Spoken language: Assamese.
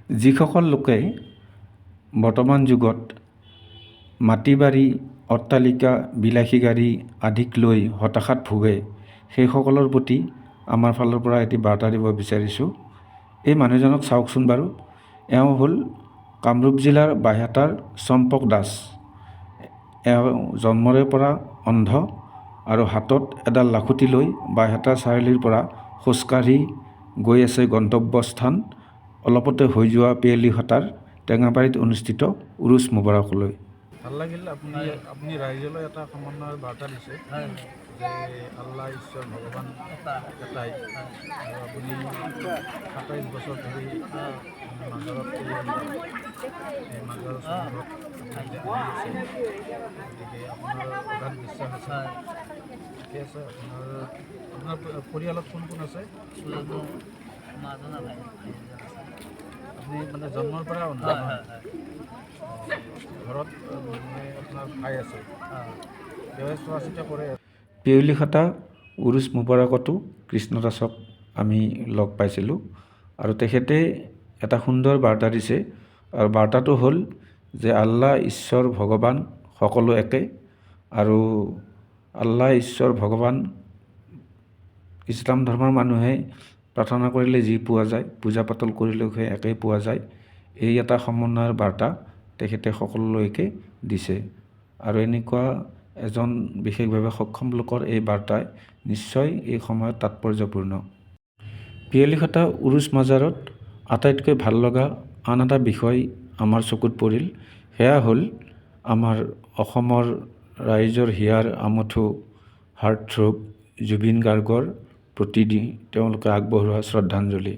যিসকল লোকে বৰ্তমান যুগত মাটি বাৰী, অট্টালিকা, বিলাসী গাড়ী আদিক লৈ হতাশাত ভোগে, সেইসকলৰ প্ৰতি আমাৰ ফালৰ পৰা এটি বাৰ্তা দিব বিচাৰিছোঁ। এই মানুহজনক চাওকচোন বাৰু। এওঁ হ'ল কামৰূপ জিলাৰ বাইহাটাৰ চম্পক দাস। এওঁ জন্মৰে পৰা অন্ধ আৰু হাতত এডাল লাখুটি লৈ বাইহাটা চাৰিআলিৰ পৰা খোজকাঢ়ি গৈ আছে গন্তব্যস্থান অলপতে হৈ যোৱা পিয়লিহটাৰ টেঙাবাৰীত অনুষ্ঠিত উৰুছ মুবাৰকলৈ। ভাল লাগিল আপুনি ৰাইজলৈ এটা সমন্বয়ৰ বাৰ্তা দিছে যে আল্লাহ ঈশ্বৰ ভগৱান এটাই, আৰু আপুনি ২৭ বছৰ ধৰি মাজাৰত এই মাজাৰ চমৰত আহি আছে, গতিকে আপোনাৰ প্ৰধান বিশ্বাস আছে। ঠিকে আছে। আপোনাৰ পৰিয়ালত কোন কোন আছে? আপুনি মানে জন্মৰ পৰা অন্ধ? ঘৰত মানে আপোনাৰ ভাই আছে, তেওঁৱে চোৱা চিতা কৰে। পিয়লিহটা উৰুছ মুবাৰকতো কৃষ্ণদাসক আমি লগ পাইছিলোঁ আৰু তেখেতে এটা সুন্দৰ বাৰ্তা দিছে, আৰু বাৰ্তাটো হ'ল যে আল্লাহ ঈশ্বৰ ভগৱান সকলো একে, আৰু আল্লাহ ঈশ্বৰ ভগৱান ইছলাম ধৰ্মৰ মানুহে প্ৰাৰ্থনা কৰিলে যি পোৱা যায়, পূজা পাতল কৰিলেও সেই একেই পোৱা যায়। এই এটা সমন্বয়ৰ বাৰ্তা তেখেতে সকলোলৈকে দিছে, আৰু এনেকুৱা এজন বিশেষভাৱে সক্ষম লোকৰ এই বাৰ্তাই নিশ্চয় এই সময়ত তাৎপৰ্যপূৰ্ণ। পিয়লিহটা উৰুছ মাজাৰত আটাইতকৈ ভাল লগা আন এটা বিষয় আমাৰ চকুত পৰিল। সেয়া হ'ল আমাৰ অসমৰ ৰাইজৰ হিয়াৰ আমঠু হাৰ্টথ্ৰব জুবিন গাৰ্গৰ প্ৰতি তেওঁলোকে আগবঢ়োৱা শ্ৰদ্ধাঞ্জলি।